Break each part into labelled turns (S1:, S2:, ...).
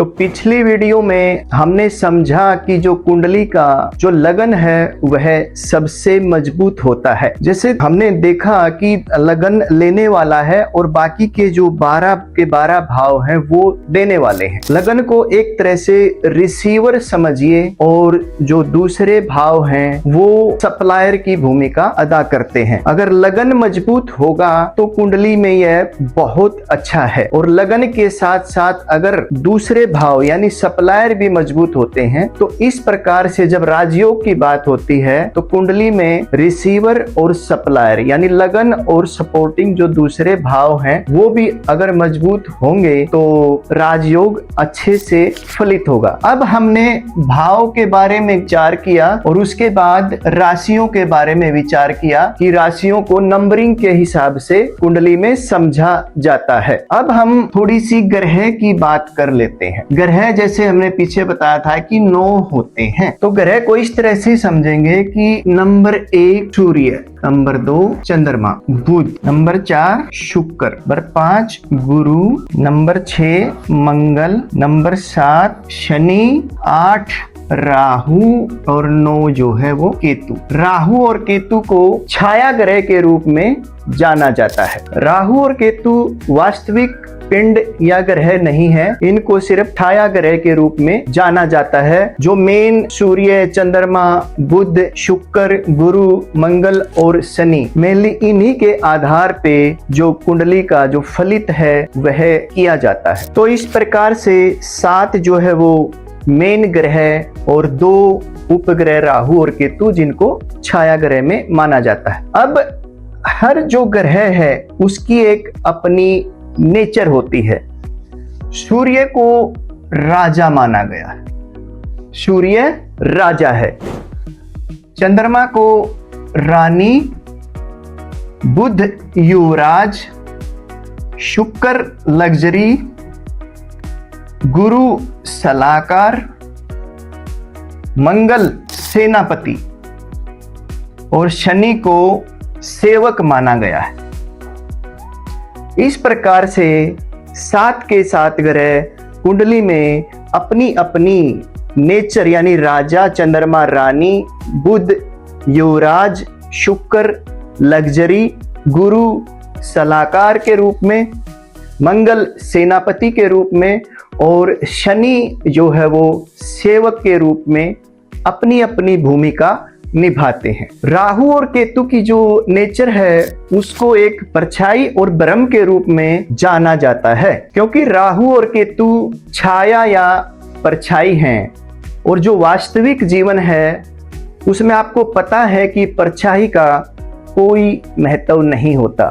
S1: तो पिछली वीडियो में हमने समझा कि जो कुंडली का जो लगन है वह सबसे मजबूत होता है। जैसे हमने देखा कि लगन लेने वाला है और बाकी के जो 12 के 12 भाव हैं वो देने वाले हैं। लगन को एक तरह से रिसीवर समझिए और जो दूसरे भाव हैं वो सप्लायर की भूमिका अदा करते हैं। अगर लगन मजबूत होगा तो कुंडली में यह बहुत अच्छा है, और लगन के साथ साथ अगर दूसरे भाव यानी सप्लायर भी मजबूत होते हैं तो इस प्रकार से जब राजयोग की बात होती है तो कुंडली में रिसीवर और सप्लायर यानी लगन और सपोर्टिंग जो दूसरे भाव हैं वो भी अगर मजबूत होंगे तो राजयोग अच्छे से फलित होगा। अब हमने भाव के बारे में विचार किया और उसके बाद राशियों के बारे में विचार किया कि राशियों को नंबरिंग के हिसाब से कुंडली में समझा जाता है। अब हम थोड़ी सी ग्रह की बात कर लेते हैं। ग्रह जैसे हमने पीछे बताया था कि 9 होते हैं, तो ग्रह को इस तरह से समझेंगे कि नंबर 1 सूर्य, नंबर 2 चंद्रमा बुध, नंबर 4 शुक्र, नंबर 5 गुरु, नंबर 6 मंगल, नंबर 7 शनि, 8 राहु और 9 जो है वो केतु। राहु और केतु को छाया ग्रह के रूप में जाना जाता है। राहु और केतु वास्तविक पिंड या ग्रह नहीं है, इनको सिर्फ छाया ग्रह के रूप में जाना जाता है। जो मेन सूर्य, चंद्रमा, बुध, शुक्र, गुरु, मंगल और शनि, मेनली इन्हीं के आधार पे जो कुंडली का जो फलित है वह किया जाता है। तो इस प्रकार से 7 जो है वो मेन ग्रह और 2 उपग्रह राहु और केतु जिनको छाया ग्रह में माना जाता है। अब हर जो ग्रह है उसकी एक अपनी नेचर होती है। सूर्य को राजा माना गया है, सूर्य राजा है। चंद्रमा को रानी, बुध युवराज, शुक्र लग्जरी, गुरु सलाहकार, मंगल सेनापति और शनि को सेवक माना गया है। इस प्रकार से 7 के 7 ग्रह कुंडली में अपनी अपनी नेचर यानी राजा, चंद्रमा रानी, बुध युवराज, शुक्र लग्जरी, गुरु सलाहकार के रूप में, मंगल सेनापति के रूप में और शनि जो है वो सेवक के रूप में अपनी अपनी भूमिका निभाते हैं। राहु और केतु की जो नेचर है उसको एक परछाई और ब्रह्म के रूप में जाना जाता है, क्योंकि राहु और केतु छाया या परछाई हैं और जो वास्तविक जीवन है उसमें आपको पता है कि परछाई का कोई महत्व नहीं होता।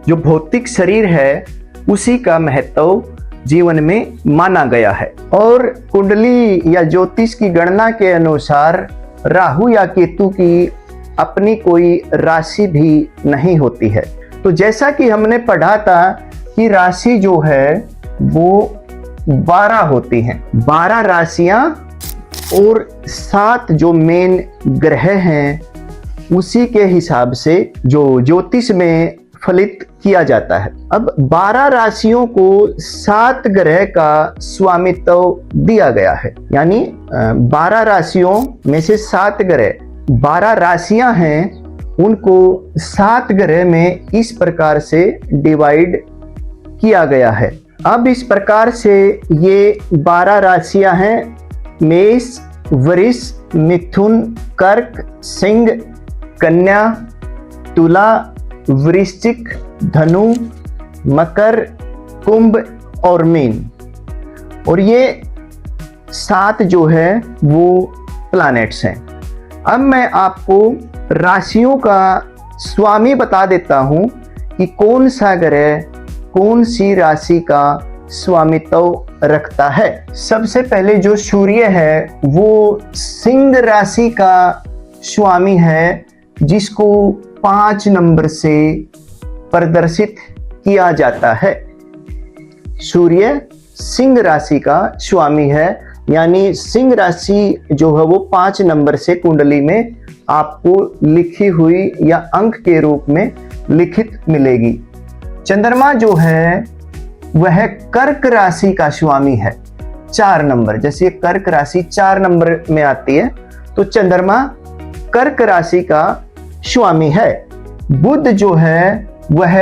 S1: जो भौतिक शरीर है उसी का महत्व जीवन में माना गया है। और कुंडली या ज्योतिष की गणना के अनुसार राहु या केतु की अपनी कोई राशि भी नहीं होती है। तो जैसा कि हमने पढ़ा था कि राशि जो है वो 12 होती हैं, 12 राशियां और 7 जो मेन ग्रह हैं उसी के हिसाब से जो ज्योतिष में फलित किया जाता है। अब 12 राशियों को 7 ग्रह का स्वामित्व दिया गया है, यानी 12 राशियों में से 7 ग्रह, 12 राशियां हैं उनको 7 ग्रह में इस प्रकार से डिवाइड किया गया है। अब इस प्रकार से ये 12 राशियां हैं मेष, वृष, मिथुन, कर्क, सिंह, कन्या, तुला, वृश्चिक, धनु, मकर, कुंभ और मीन। और ये 7 जो है वो प्लैनेट्स हैं। अब मैं आपको राशियों का स्वामी बता देता हूं कि कौन सा ग्रह कौन सी राशि का स्वामित्व रखता है। सबसे पहले जो सूर्य है वो सिंह राशि का स्वामी है, जिसको 5 नंबर से प्रदर्शित किया जाता है। सूर्य सिंह राशि का स्वामी है, यानी सिंह राशि जो है वो 5 नंबर से कुंडली में आपको लिखी हुई या अंक के रूप में लिखित मिलेगी। चंद्रमा जो है वह कर्क राशि का स्वामी है, 4 नंबर, जैसे कर्क राशि 4 नंबर में आती है, तो चंद्रमा कर्क राशि का स्वामी है। बुध जो है वह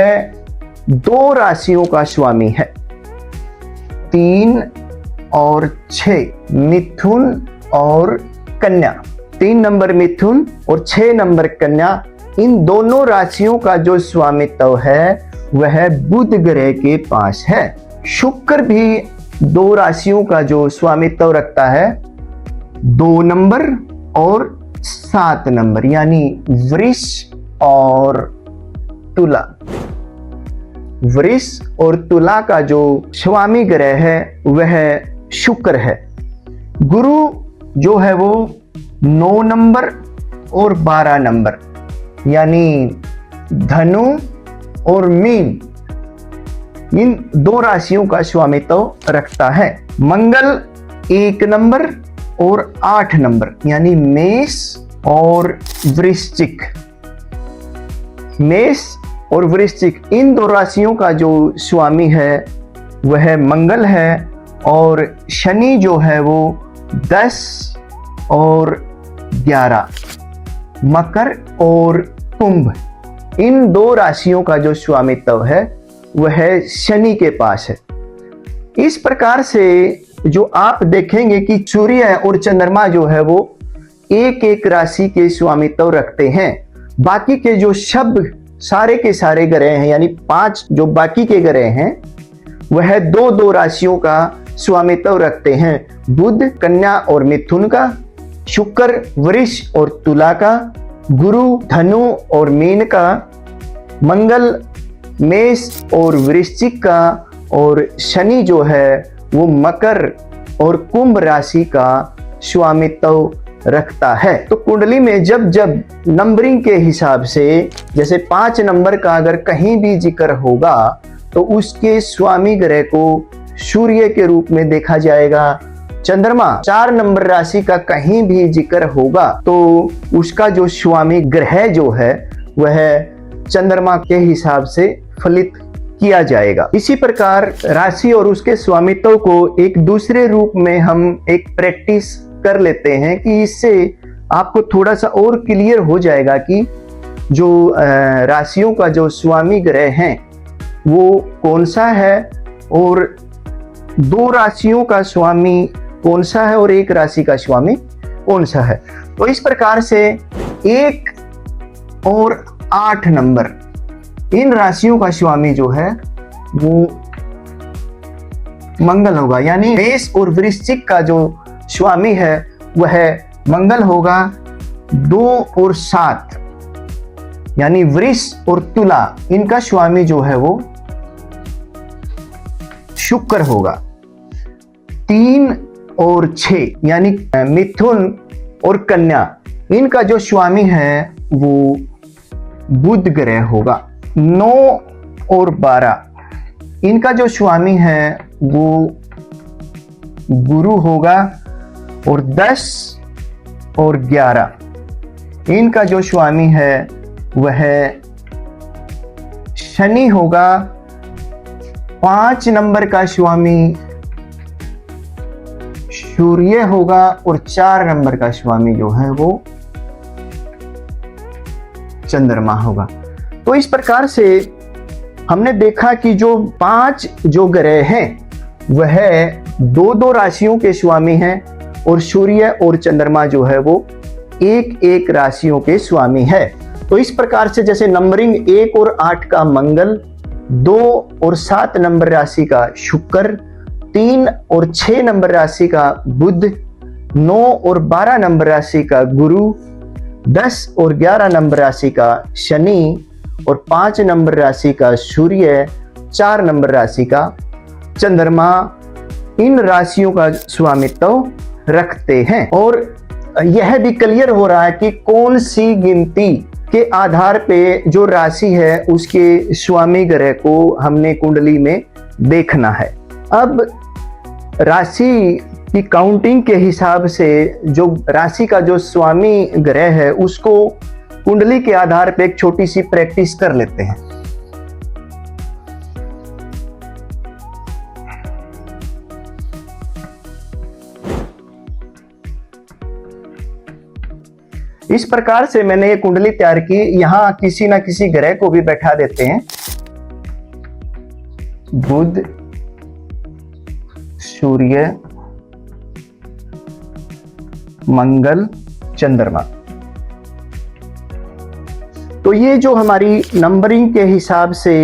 S1: 2 राशियों का स्वामी है, 3 और 6, मिथुन और कन्या। 3 नंबर मिथुन और 6 नंबर कन्या, इन दोनों राशियों का जो स्वामित्व है वह बुध ग्रह के पास है। शुक्र भी 2 राशियों का जो स्वामित्व रखता है, 2 नंबर और 7 नंबर, यानी वृष और तुला। वृष और तुला का जो स्वामी ग्रह है वह शुक्र है। गुरु जो है वो 9 नंबर और 12 नंबर, यानी धनु और मीन, इन 2 राशियों का स्वामित्व रखता है। मंगल 1 नंबर और 8 नंबर, यानी मेष और वृश्चिक। मेष और वृश्चिक, इन 2 राशियों का जो स्वामी है वह मंगल है, और शनि जो है वो 10 और 11, मकर और कुंभ, इन 2 राशियों का जो स्वामित्व है वह शनि के पास है। इस प्रकार से जो आप देखेंगे कि सूर्य और चंद्रमा जो है वो एक एक राशि के स्वामित्व रखते हैं। बाकी के जो शब्द सारे के सारे ग्रह हैं, यानी 5 जो बाकी के ग्रह हैं, वह 2-2 राशियों का स्वामित्व रखते हैं। बुध कन्या और मिथुन का, शुक्र वृष और तुला का, गुरु धनु और मीन का, मंगल मेष और वृश्चिक का, और शनि जो है वो मकर और कुंभ राशि का स्वामित्व रखता है। तो कुंडली में जब जब नंबरिंग के हिसाब से, जैसे 5 नंबर का अगर कहीं भी जिक्र होगा तो उसके स्वामी ग्रह को सूर्य के रूप में देखा जाएगा। चंद्रमा 4 नंबर राशि का कहीं भी जिक्र होगा तो उसका जो स्वामी ग्रह जो है वह चंद्रमा के हिसाब से फलित किया जाएगा। इसी प्रकार राशि और उसके स्वामित्व को एक दूसरे रूप में हम एक प्रैक्टिस कर लेते हैं कि इससे आपको थोड़ा सा और क्लियर हो जाएगा कि जो राशियों का जो स्वामी ग्रह है वो कौन सा है, और 2 राशियों का स्वामी कौन सा है और 1 राशि का स्वामी कौन सा है। तो इस प्रकार से 1 और 8 नंबर, इन राशियों का स्वामी जो है वो मंगल होगा, यानी मेष और वृश्चिक का जो स्वामी है वह मंगल होगा। 2 और 7, यानी वृष और तुला, इनका स्वामी जो है वो शुक्र होगा। 3 और 6, यानी मिथुन और कन्या, इनका जो स्वामी है वो बुध ग्रह होगा। 9 और 12, इनका जो स्वामी है वो गुरु होगा, और 10 और 11, इनका जो स्वामी है वह शनि होगा। 5 नंबर का स्वामी सूर्य होगा, और 4 नंबर का स्वामी जो है वो चंद्रमा होगा। तो इस प्रकार से हमने देखा कि जो 5 जो ग्रह हैं वह 2-2 राशियों के स्वामी हैं, और सूर्य और चंद्रमा जो है वो 1-1 राशियों के स्वामी है। तो इस प्रकार से जैसे नंबरिंग 1 और 8 का मंगल, 2 और 7 नंबर राशि का शुक्र, 3 और 6 नंबर राशि का बुध, 9 और 12 नंबर राशि का गुरु, 10 और 11 नंबर राशि का शनि, और 5 नंबर राशि का सूर्य, 4 नंबर राशि का चंद्रमा, इन राशियों का स्वामित्व रखते हैं। और यह भी क्लियर हो रहा है कि कौन सी गिनती के आधार पे जो राशि है उसके स्वामी ग्रह को हमने कुंडली में देखना है। अब राशि की काउंटिंग के हिसाब से जो राशि का जो स्वामी ग्रह है उसको कुंडली के आधार पे एक छोटी सी प्रैक्टिस कर लेते हैं। इस प्रकार से मैंने ये कुंडली तैयार की। यहां किसी ना किसी ग्रह को भी बैठा देते हैं, बुध, सूर्य, मंगल, चंद्रमा। तो ये जो हमारी नंबरिंग के हिसाब से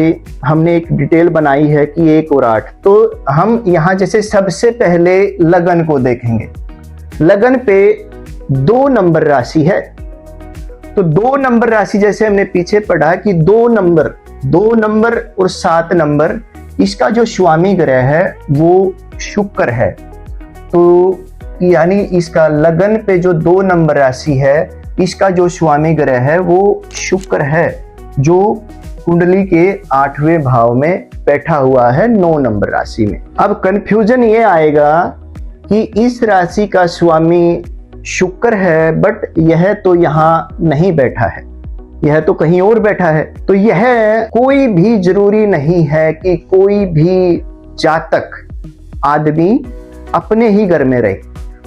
S1: हमने एक डिटेल बनाई है कि 1 और 8, तो हम यहां जैसे सबसे पहले लगन को देखेंगे। लगन पे 2 नंबर राशि है, तो 2 नंबर राशि जैसे हमने पीछे पढ़ा कि 2 नंबर और 7 नंबर, इसका जो स्वामी ग्रह है वो शुक्र है। तो यानी इसका लगन पे जो 2 नंबर राशि है, इसका जो स्वामी ग्रह है वो शुक्र है, जो कुंडली के 8वें भाव में बैठा हुआ है 9 नंबर राशि में। अब कंफ्यूजन ये आएगा कि इस राशि का स्वामी शुक्र है, बट यह तो यहाँ नहीं बैठा है, यह तो कहीं और बैठा है। तो यह कोई भी जरूरी नहीं है कि कोई भी जातक आदमी अपने ही घर में रहे,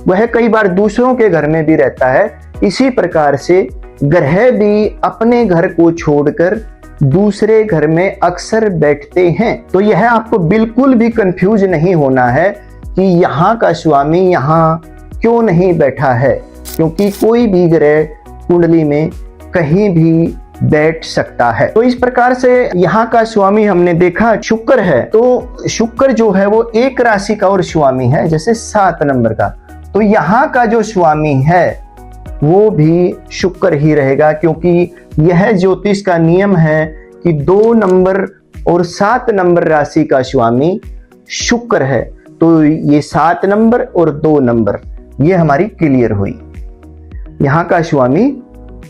S1: वह कई बार दूसरों के घर में भी रहता है। इसी प्रकार से ग्रह भी अपने घर को छोड़कर दूसरे घर में अक्सर बैठते हैं। तो यह आपको बिल्कुल भी कंफ्यूज नहीं होना है कि यहाँ का स्वामी यहाँ क्यों नहीं बैठा है, क्योंकि कोई भी ग्रह कुंडली में कहीं भी बैठ सकता है। तो इस प्रकार से यहाँ का स्वामी हमने देखा शुक्र है, तो शुक्र जो है वो एक राशि का और स्वामी है, जैसे 7 नंबर का। तो यहाँ का जो स्वामी है वो भी शुक्र ही रहेगा, क्योंकि यह ज्योतिष का नियम है कि 2 नंबर और 7 नंबर राशि का स्वामी शुक्र है। तो ये 7 नंबर और 2 नंबर ये हमारी क्लियर हुई, यहाँ का स्वामी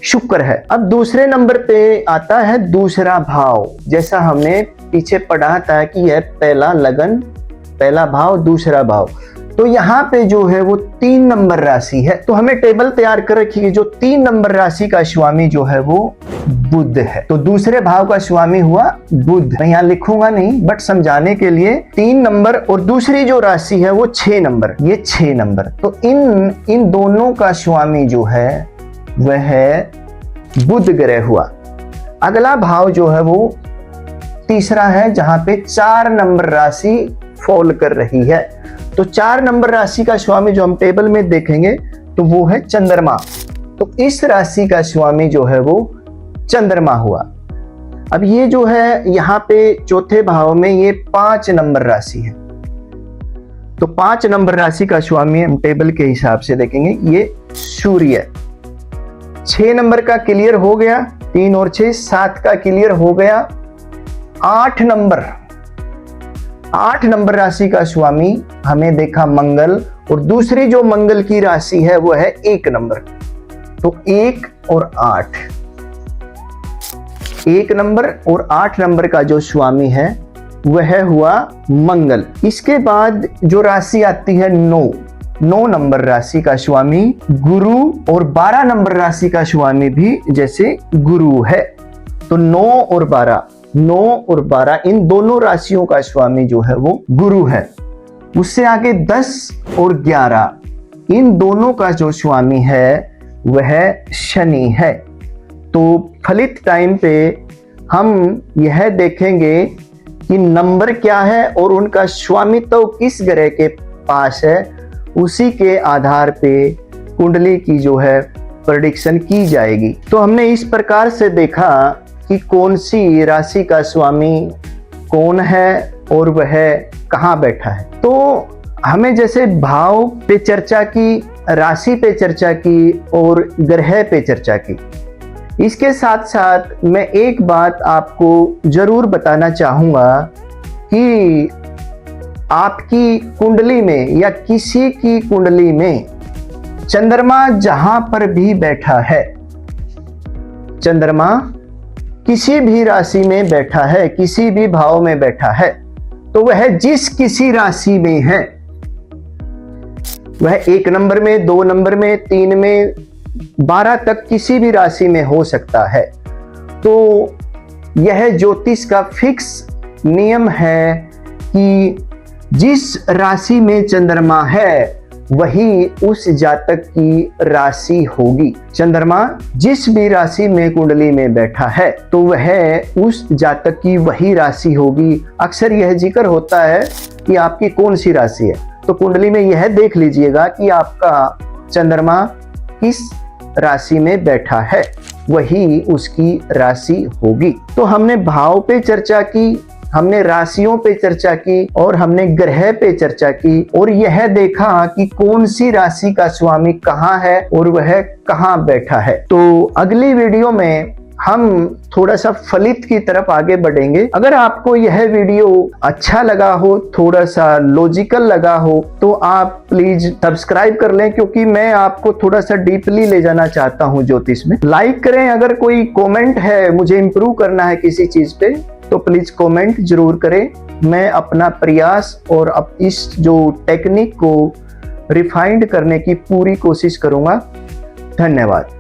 S1: शुक्र है। अब दूसरे नंबर पे आता है दूसरा भाव, जैसा हमने पीछे पढ़ा था कि यह पहला लगन, पहला भाव, दूसरा भाव। तो यहाँ पे जो है वो 3 नंबर राशि है। तो हमें टेबल तैयार कर रखी है, जो 3 नंबर राशि का स्वामी जो है वो बुध है। तो दूसरे भाव का स्वामी हुआ बुध। मैं यहाँ लिखूंगा नहीं, बट समझाने के लिए 3 नंबर और दूसरी जो राशि है वो 6 नंबर, ये 6 नंबर। तो इन दोनों का स्वामी जो है वह बुध ग्रह हुआ। अगला भाव जो है वो तीसरा है, जहां पे 4 नंबर राशि फॉल कर रही है। तो 4 नंबर राशि का स्वामी जो हम टेबल में देखेंगे तो वो है चंद्रमा। तो इस राशि का स्वामी जो है वो चंद्रमा हुआ। अब ये जो है यहाँ पे चौथे भाव में ये 5 नंबर राशि है। तो 5 नंबर राशि का स्वामी हम टेबल के हिसाब से देखेंगे, ये सूर्य। 6 नंबर का क्लियर हो गया, 3 और 6, 7 का क्लियर हो गया। 8 नंबर राशि का स्वामी हमें देखा मंगल, और दूसरी जो मंगल की राशि है वो है 1 नंबर। तो 1 और 8, 1 नंबर और 8 नंबर का जो स्वामी है वह हुआ मंगल। इसके बाद जो राशि आती है 9 नंबर राशि का स्वामी गुरु, और 12 नंबर राशि का स्वामी भी जैसे गुरु है। तो 9 और 12 इन दोनों राशियों का स्वामी जो है वो गुरु है। उससे आगे 10 और 11 इन दोनों का जो स्वामी है वह शनि है। तो फलित टाइम पे हम यह देखेंगे कि नंबर क्या है और उनका स्वामित्व किस ग्रह के पास है, उसी के आधार पे कुंडली की जो है प्रेडिक्शन की जाएगी। तो हमने इस प्रकार से देखा कि कौन सी राशि का स्वामी कौन है और वह कहाँ बैठा है। तो हमें जैसे भाव पे चर्चा की, राशि पे चर्चा की और ग्रह पे चर्चा की। इसके साथ साथ मैं एक बात आपको जरूर बताना चाहूंगा कि आपकी कुंडली में या किसी की कुंडली में चंद्रमा जहां पर भी बैठा है, चंद्रमा किसी भी राशि में बैठा है, किसी भी भाव में बैठा है, तो वह जिस किसी राशि में है, वह 1 नंबर में, 2 नंबर में, 3 में, 12 तक किसी भी राशि में हो सकता है। तो यह ज्योतिष का फिक्स नियम है कि जिस राशि में चंद्रमा है वही उस जातक की राशि होगी। चंद्रमा जिस भी राशि में कुंडली में बैठा है तो वह उस जातक की वही राशि होगी। अक्सर यह जिक्र होता है कि आपकी कौन सी राशि है, तो कुंडली में यह देख लीजिएगा कि आपका चंद्रमा किस राशि में बैठा है, वही उसकी राशि होगी। तो हमने भाव पे चर्चा की, हमने राशियों पे चर्चा की और हमने ग्रह पे चर्चा की और यह देखा कि कौन सी राशि का स्वामी कहाँ है और वह कहाँ बैठा है। तो अगली वीडियो में हम थोड़ा सा फलित की तरफ आगे बढ़ेंगे। अगर आपको यह वीडियो अच्छा लगा हो, थोड़ा सा लॉजिकल लगा हो, तो आप प्लीज सब्सक्राइब कर लें, क्योंकि मैं आपको थोड़ा सा डीपली ले जाना चाहता हूं ज्योतिष में। लाइक करें, अगर कोई कमेंट है, मुझे इंप्रूव करना है किसी चीज पे, तो प्लीज कमेंट जरूर करें। मैं अपना प्रयास और अब इस जो टेक्निक को रिफाइंड करने की पूरी कोशिश करूंगा। धन्यवाद।